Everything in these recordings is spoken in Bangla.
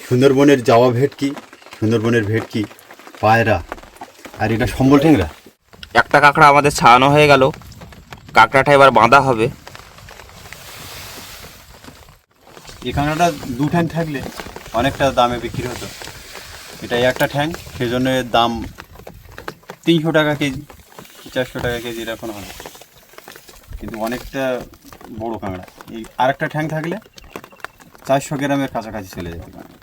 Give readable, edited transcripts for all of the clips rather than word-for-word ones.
সুন্দরবনের জাওয়া ভেটকি, সুন্দরবনের ভেটকি, পায়রা, আর এটা সম্বল ঠেংরা। একটা কাঁকড়া আমাদের ছাড়ানো হয়ে গেল, কাঁকড়াটা এবার বাঁধা হবে। এই কাঁকড়াটা দু ঠ্যাং থাকলে অনেকটা দামে বিক্রি হতো, এটা একটা ঠ্যাং, সেজন্য এর দাম 300 টাকা কেজি, 400 টাকা কেজি এরকম হবে, কিন্তু অনেকটা বড় কাঁকড়া। এই আরেকটা ঠ্যাং থাকলে 400 গ্রামের কাছাকাছি চলে যেত কাঁকড়া।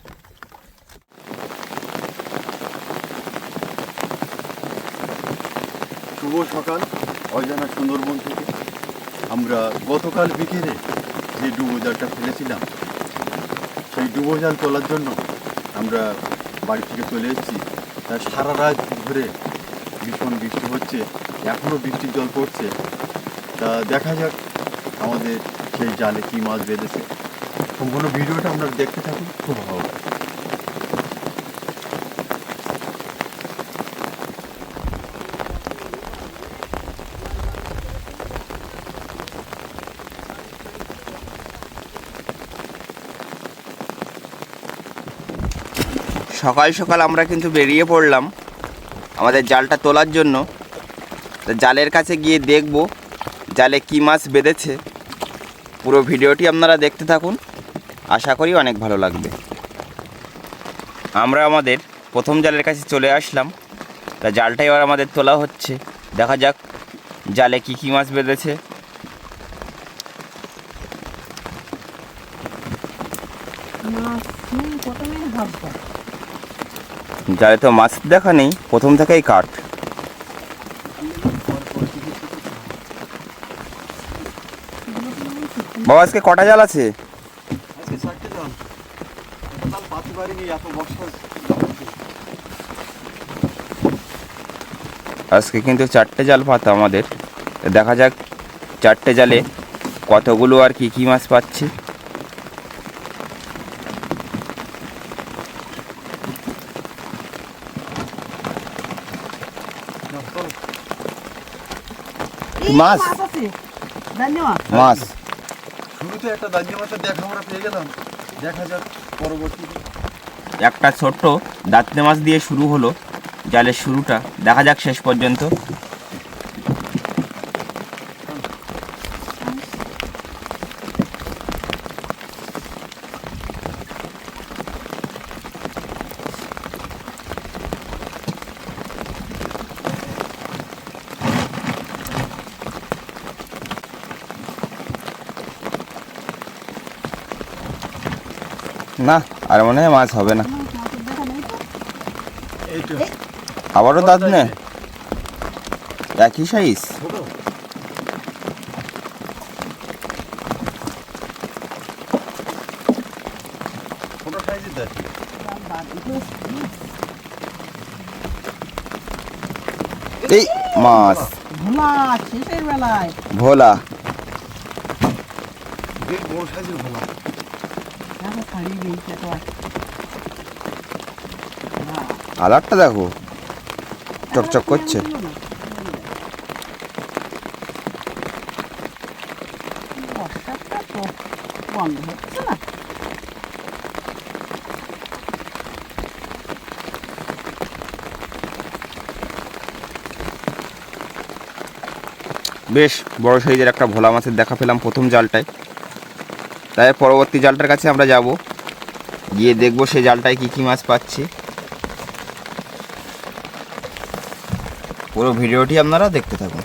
শুভ সকাল অজানা সুন্দরবন থেকে। আমরা গতকাল বিকেলে যে ডুবো জালটা ফেলেছিলাম, সেই ডুবো জাল তোলার জন্য আমরা বাড়ি থেকে চলে এসেছি। তা সারা রাত ধরে ভীষণ বৃষ্টি হচ্ছে, এখনও বৃষ্টির জল পড়ছে। তা দেখা যাক আমাদের সেই জালে কী মাছ বেঁধেছে। সম্পূর্ণ ভিডিওটা আমরা দেখতে থাকি, খুব ভালো লাগে। সকাল সকাল আমরা কিন্তু বেরিয়ে পড়লাম আমাদের জালটা তোলার জন্য। তো জালের কাছে গিয়ে দেখব জালে কী মাছ বেঁধেছে। পুরো ভিডিওটি আপনারা দেখতে থাকুন, আশা করি অনেক ভালো লাগবে। আমরা আমাদের প্রথম জালের কাছে চলে আসলাম। তা জালটা এবার আমাদের তোলা হচ্ছে, দেখা যাক জালে কী কী মাছ বেঁধেছে। জালে তো মাছ দেখা নেই, প্রথম থেকেই কাঠ। বাবা আজকে কটা জাল আছে? আজকে কিন্তু 4টে জাল পাতা আমাদের। দেখা যাক 4টে জালে কতগুলো আর কি কি মাছ পাচ্ছি। মাছ মাছ শুরুতে একটা দাঁড়িয়ে মাছের দেখা আমরা পেয়ে গেলাম, দেখা যাক পরবর্তীতে। একটা ছোট্ট দাঁতনে মাছ দিয়ে শুরু হলো জালের শুরুটা, দেখা যাক শেষ পর্যন্ত। না, আর মনে হয় মাছ হবে না। আবারও দাঁত নে, একই সাইজ। এই মাছ ভোলা, কালারটা দেখো, চকচক করছে। বেশ বড় সাইজের একটা ভোলা মাছের দেখা পেলাম প্রথম জালটায়। তাই পরবর্তী জালটার কাছে আমরা যাব, গিয়ে দেখবো সেই জালটায় কী কী মাছ পাচ্ছি। পুরো ভিডিওটি আপনারা দেখতে থাকুন।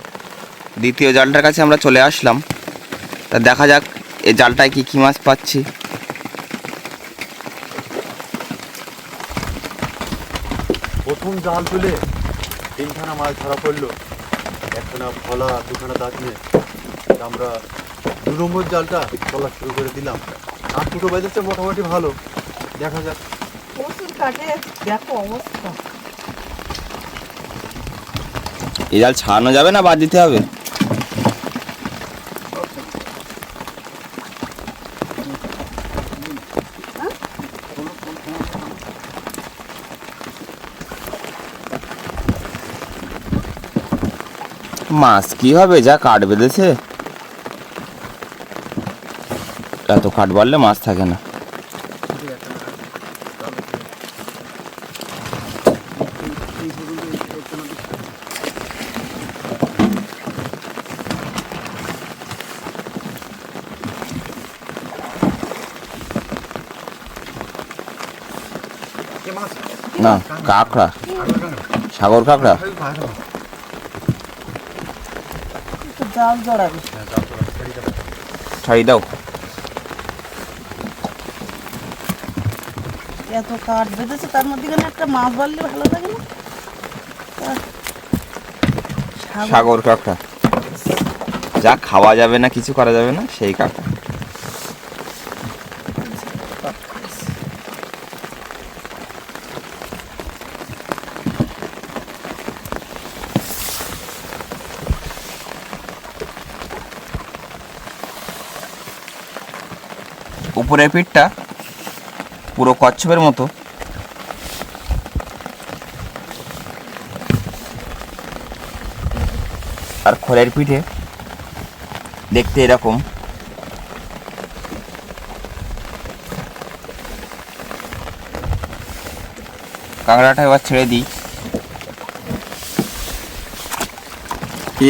দ্বিতীয় জালটার কাছে আমরা চলে আসলাম। তা দেখা যাক এই জালটায় কী কী মাছ পাচ্ছি। প্রথম জাল তুলে 3খানা মাছ ধরা পড়লো, একখানা ভোলা, 2খানা দাঁতনে। আমরা 2 নম্বর জালটা তোলা শুরু করে দিলাম। আর দুটো বেজেছে মোটামুটি ভালো, দেখা যাক। এই জাল ছাড়ানো যাবে না বাদ দিতে হবে? মাছ কি হবে, যা কাঠ বেঁধেছে। এত কাঠ বাড়লে মাছ থাকে না। না কাঁকড়া, সাগর কাঁকড়া। জাল জড়াবে, ছাড়ি দাও। এত কাঠ বেঁধেছে তার মধ্যে একটা মাছ বাড়লে ভালো লাগে না? সাগর কাঁকড়া, যা খাওয়া যাবে না, কিছু করা যাবে না, সেই কাঁকড়া। উপরের পিঠটা পুরো কচ্ছপের মতো, আর খোলের পিঠে দেখতে এরকম। কাঁকড়াটা এবার ছেড়ে দিই।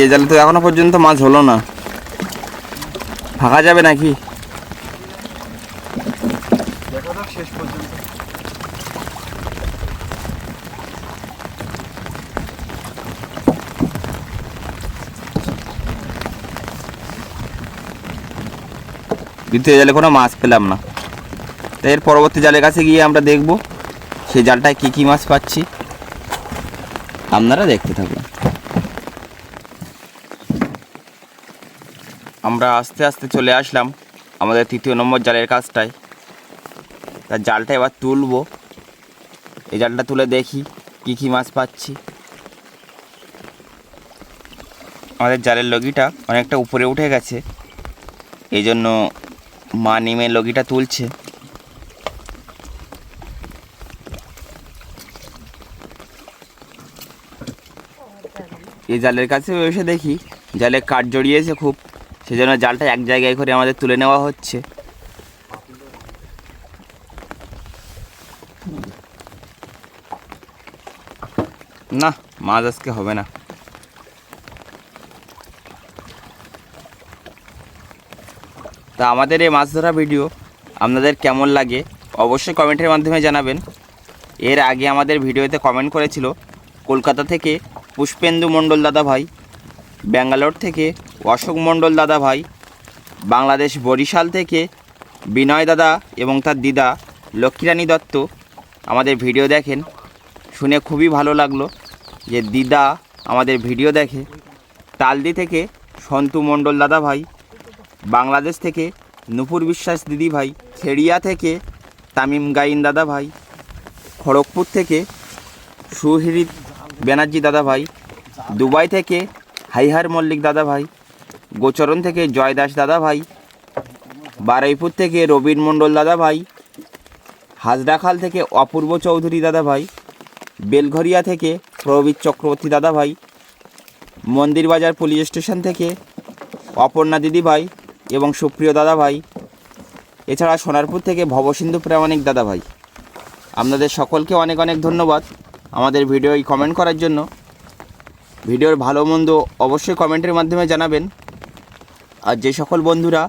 এই জালে তো এখনো পর্যন্ত মাছ হলো না, ভাগা যাবে নাকি? দেখা যাক শেষ পর্যন্ত। দ্বিতীয় জালে কোনো মাছ পেলাম না, তাই এর পরবর্তী জালের কাছে গিয়ে আমরা দেখব সেই জালটায় কী কী মাছ পাচ্ছি। আপনারা দেখতে থাকুন। আমরা আস্তে আস্তে চলে আসলাম আমাদের 3য় নম্বর জালের কাজটায়। তার জালটা এবার তুলবো। এই জালটা তুলে দেখি কী কী মাছ পাচ্ছি। আমাদের জালের লগিটা অনেকটা উপরে উঠে গেছে, এই জন্য মা নেমে লগিটা তুলছে। এই জালের কাছে এসে দেখি জালে কাঠ জড়িয়েছে খুব, সেজন্য জালটা এক জায়গায় করে আমাদের তুলে নেওয়া হচ্ছে। না, মাছ আজকে হবে না। তা আমাদের এই মাছ ধরা ভিডিও আপনাদের কেমন লাগে অবশ্যই কমেন্টের মাধ্যমে জানাবেন। এর আগে আমাদের ভিডিওতে কমেন্ট করেছিল কলকাতা থেকে পুষ্পেন্দু মণ্ডল দাদা ভাই, ব্যাঙ্গালোর থেকে অশোক মণ্ডল দাদা ভাই, বাংলাদেশ বরিশাল থেকে বিনয় দাদা এবং তার দিদা লক্ষ্মীরানী দত্ত আমাদের ভিডিও দেখেন। শুনে খুবই ভালো লাগলো যে দিদা আমাদের ভিডিও দেখে। তালদি থেকে সন্তু মণ্ডল দাদা ভাই, বাংলাদেশ থেকে নূপুর বিশ্বাস দিদি ভাই, খেড়িয়া থেকে তামিম গাইন দাদা ভাই, খড়গপুর থেকে সুহৃদ ব্যানার্জি দাদা ভাই, দুবাই থেকে হাইহার মল্লিক দাদা ভাই, গোচরণ থেকে জয় দাস দাদা ভাই, বারুইপুর থেকে রবীন মণ্ডল দাদা ভাই, হাজরাখাল থেকে অপূর্ব চৌধুরী দাদা ভাই, বেলঘরিয়া থেকে প্রবীর চক্রবর্তী দাদা ভাই, মন্দিরবাজার পুলিশ স্টেশন থেকে অপর্ণা দিদি ভাই এবং সুপ্রিয় দাদা ভাই, এছাড়া সোনারপুর থেকে ভবসিন্ধু প্রামাণিক দাদা ভাই। আপনাদের সকলকে অনেক অনেক ধন্যবাদ আমাদের ভিডিওয় কমেন্ট করার জন্য। ভিডিওর ভালো মন্দ অবশ্যই কমেন্টের মাধ্যমে জানাবেন। আর যে সকল বন্ধুরা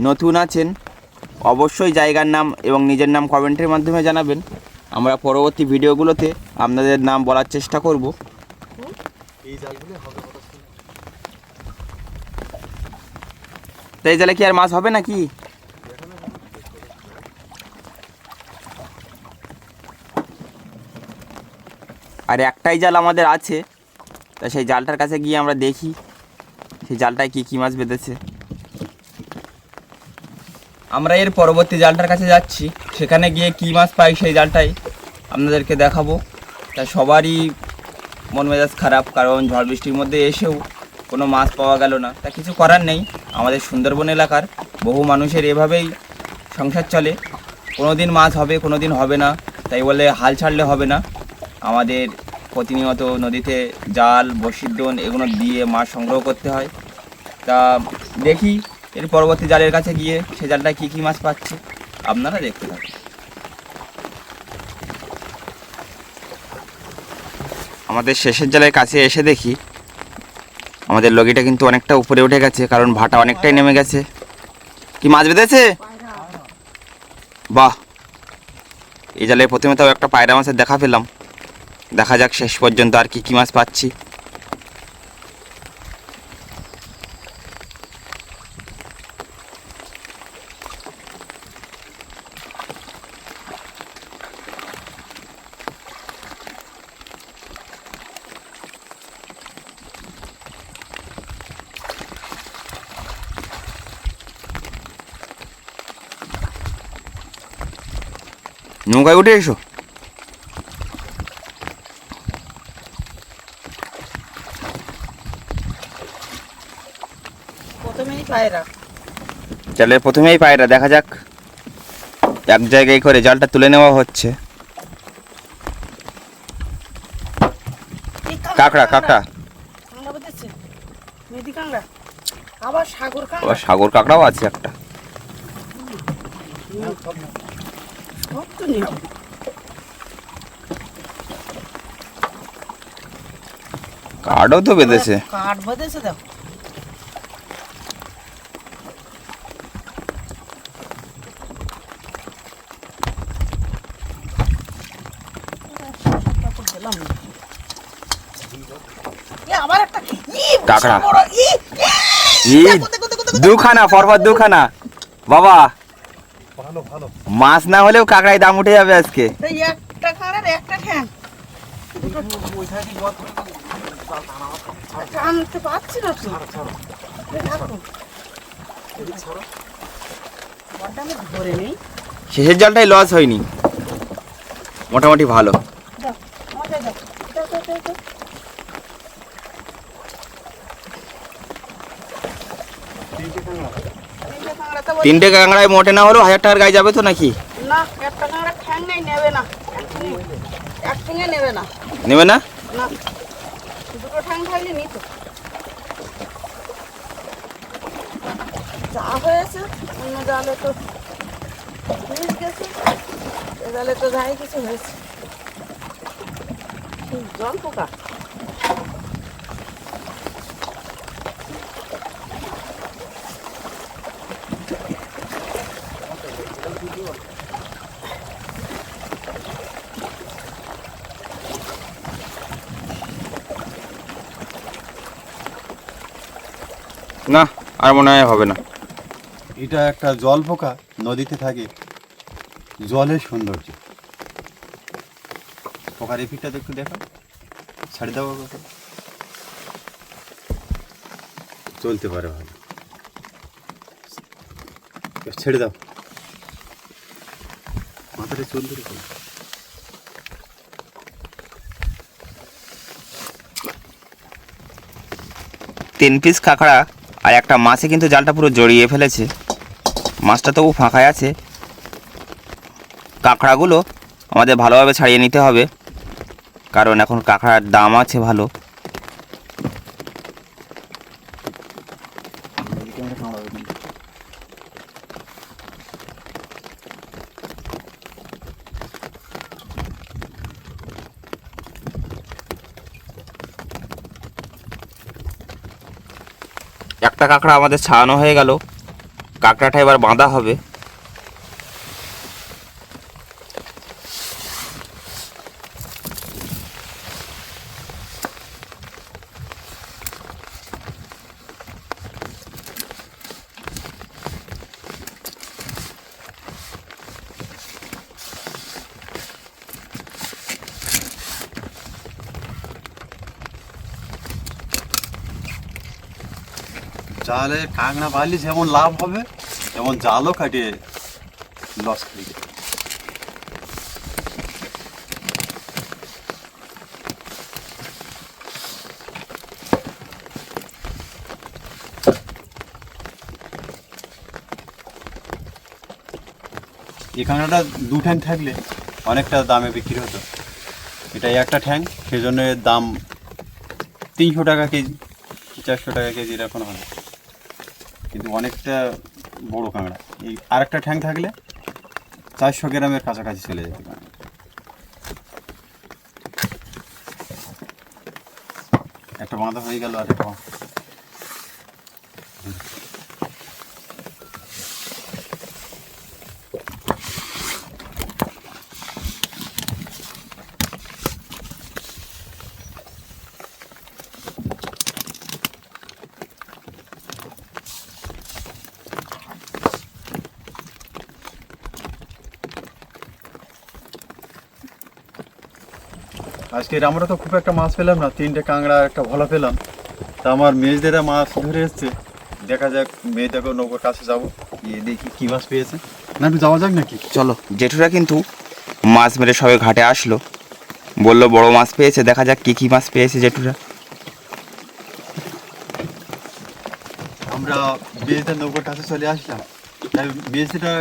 নতুন আছেন অবশ্যই জায়গার নাম এবং নিজের নাম কমেন্টের মাধ্যমে জানাবেন। আমরা পরবর্তী ভিডিওগুলোতে আপনাদের নাম বলার চেষ্টা করব। তো এই জালে কি আর মাছ হবে নাকি? আর একটাই জাল আমাদের আছে, তা সেই জালটার কাছে গিয়ে আমরা দেখি সেই জালটায় কী কী মাছ বেঁধেছে। আমরা এর পরবর্তী জালটার কাছে যাচ্ছি, সেখানে গিয়ে কী মাছ পাই সেই জালটাই আপনাদেরকে দেখাবো। তা সবারই মন মেজাজ খারাপ, কারণ ঝড় বৃষ্টির মধ্যে এসেও কোনো মাছ পাওয়া গেল না। তা কিছু করার নেই, আমাদের সুন্দরবন এলাকার বহু মানুষের এভাবেই সংসার চলে। কোনো দিন মাছ হবে, কোনো দিন হবে না, তাই বলে হাল ছাড়লে হবে না। আমাদের প্রতিনিয়ত নদীতে জাল, বড়শির দোন এগুলো দিয়ে মাছ সংগ্রহ করতে হয়। তা দেখি এর পরবর্তী জালের কাছে গিয়ে সে জালটায় কী কী মাছ পাচ্ছে, আপনারা দেখতে থাকুন। আমাদের শেষের জালের কাছে এসে দেখি আমাদের লগিটা কিন্তু অনেকটা উপরে উঠে গেছে, কারণ ভাটা অনেকটাই নেমে গেছে। কি মাছ বেঁধেছে? বাহ, এই জালে প্রথমে তাও একটা পায়রা মাছের দেখা পেলাম, দেখা যাক শেষ পর্যন্ত আর কি মাছ পাচ্ছি। নৌকায় উঠে এসো। প্রথমেই পায়রা। জালের প্রথমেই পায়রা, দেখা যাক। এক জায়গায় করে জালটা তুলে নেওয়া হচ্ছে। এই কাঁকড়া কাঁকড়া, কাঁকড়া বেঁধেছে, মেদি কাঁকড়া, আবার সাগর আবার কাঁকড়া। সাগর কাঁকড়াও আছে একটা। সব তো নিয়ে হবে। কাঠও তো বেঁধেছে। কাঠ বেঁধেছে দেখো। দিলাম না। আবার একটা কাঁকড়া। বড়, দুখানা পরপর দুখানা। বাবা মাছ না হলেও কাঁকড়ায় দাম উঠে যাবে আজকে। এই একটা কাঁকড়ার একটা ঠ্যাং। টানতে পারছি না তো। এই দেখো। বড্ড আমি ধরে নেই। শেষের জালটাই লস হয়নি, মোটামুটি ভালো। দাও, মজা দাও। দাও, দাও, দাও, দাও। তিনটে কাঁকড়ায় মোটে না হলেও 1000 টাকার গায়ে যাবে তো নাকি? না, একটা কাঁকড়া ঠ্যাং নেই, নেবে না। একসঙ্গে নেবে না। নেবে না? না, দুটো ঠ্যাং থাকলে নিত। যা হয়েছে অন্য জালে তো মিস গেছে, এ জালে তো যাই কিছু হয়েছে। জল পোকা। না, আর মনে হয় হবে না। এটা একটা জল পোকা, নদীতে থাকে, জলের সৌন্দর্য। পোকার এই পিঠটা একটু দেখো, ছাড়ি দাও, চলতে পারে ভালো, ছেড়ে দাও, মাথাটা চলতে রেখো। 3 পিস কাঁকড়া আর একটা মাছে কিন্তু জালটা পুরো জড়িয়ে ফেলেছে। মাছটা তবু ফাঁকায় আছে। কাঁকড়াগুলো আমাদের ভালোভাবে ছাড়িয়ে নিতে হবে, কারণ এখন কাঁকড়ার দাম আছে ভালো। একটা কাঁকড়া আমাদের ছাড়ানো হয়ে গেল, কাঁকড়াটা এবার বাঁধা হবে। জালে কাঁকড়া বাড়লে যেমন লাভ হবে, যেমন জালও কাটিয়ে লস খাই। এই কাঁকড়াটা 2 ঠ্যাং থাকলে অনেকটা দামে বিক্রি হতো। এটা একটা ঠ্যাং, সেজন্য এর দাম 300 টাকা কেজি, 400 টাকা কেজি এরকম হবে, কিন্তু অনেকটা বড় কাঁকড়া। এই আরেকটা ঠ্যাং থাকলে 400 গ্রামের কাছাকাছি চলে যেতে পারে। একটা বাঁধা হয়ে গেল, আর একটা আজকে আমরা তো খুব একটা মাছ পেলাম না, 3টে কাঁকড়া একটা ভোলা পেলাম। তা আমার মেয়েদেরা মাছ ধরে এসছে, দেখা যাক মেয়েটাকে নৌকার কাছে যাবো, গিয়ে দেখি কী মাছ পেয়েছে। না একটু যাওয়া যাক নাকি? চলো। জেঠুরা কিন্তু মাছ মেরে সবে ঘাটে আসলো, বললো বড় মাছ পেয়েছে, দেখা যাক কী কী মাছ পেয়েছে জেঠুরা। আমরা মেয়েদের নৌকার কাছে চলে আসলাম, তাই মেয়েটা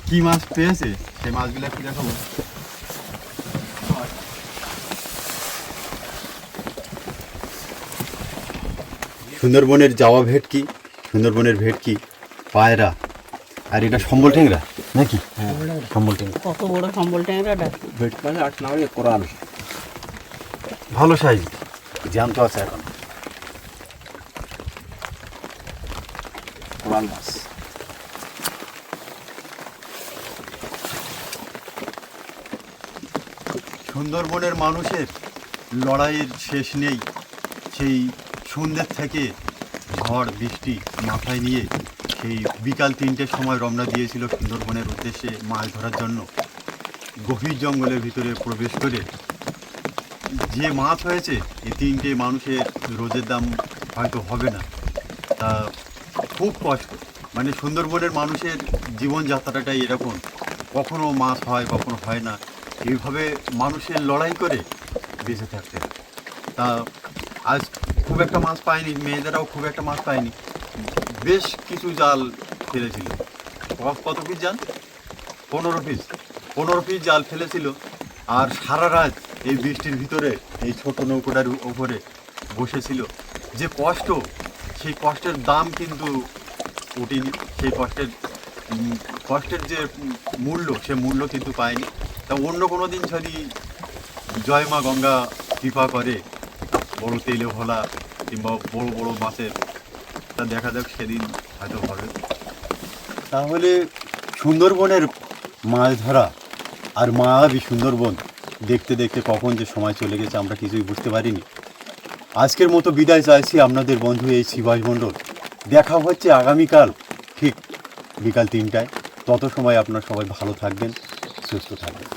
কী মাছ পেয়েছে সেই মাছগুলো একটু দেখাবো। সুন্দরবনের জাওয়া ভেটকি, সুন্দরবনের ভেটকি, পায়রা, আর এটা সম্বল ট্যাংরা নাকি? হ্যাঁ, সম্বল ট্যাংরা। কত বড় সম্বল ট্যাংরাটা! ভেটকি মানে 8 নম্বরে কোরাল, ভালো সাইজ, জ্যান্ত আছে এখন। কোরাল মাছ। সুন্দরবনের মানুষের লড়াইয়ের শেষ নেই। সেই সন্ধ্যের থেকে ঝড় বৃষ্টি মাথায় নিয়ে সেই বিকাল 3টের সময় রওনা দিয়েছিল সুন্দরবনের উদ্দেশ্যে মাছ ধরার জন্য। গভীর জঙ্গলের ভিতরে প্রবেশ করে যে মাছ হয়েছে, এই 3টে মানুষের রোজের দাম হয়তো হবে না। তা খুব কষ্ট, মানে সুন্দরবনের মানুষের জীবনযাত্রাটাই এরকম, কখনো মাছ হয় কখনো হয় না, এইভাবে মানুষের লড়াই করে বেঁচে থাকতে। তা আজ খুব একটা মাছ পায়নি, মেয়েদেরাও খুব একটা মাছ পায়নি, বেশ কিছু জাল ফেলেছিল। কত পিস জাল? 15 পিস জাল ফেলেছিল। আর সারা রাত এই বৃষ্টির ভিতরে এই ছোট নৌকোটার উপরে বসেছিল। যে কষ্ট, সেই কষ্টের দাম কিন্তু ওঠেনি, সেই কষ্টের যে মূল্য, সে মূল্য কিন্তু পায়নি। তা অন্য কোনো দিন যদি জয় মা গঙ্গা কৃপা করে বড় তেলে ভোলা কিংবা বড় বড় মাছের, তা দেখা যাক সেদিন হয়তো হবে। তাহলে সুন্দরবনের মাছ ধরা আর মায়াবী সুন্দরবন দেখতে দেখতে কখন যে সময় চলে গেছে আমরা কিছুই বুঝতে পারিনি। আজকের মতো বিদায় চাইছি আপনাদের বন্ধু এই শিবাস মণ্ডল। দেখা হচ্ছে আগামীকাল ঠিক বিকাল 3টায়। তত সময় আপনারা সবাই ভালো থাকবেন, সুস্থ থাকবেন।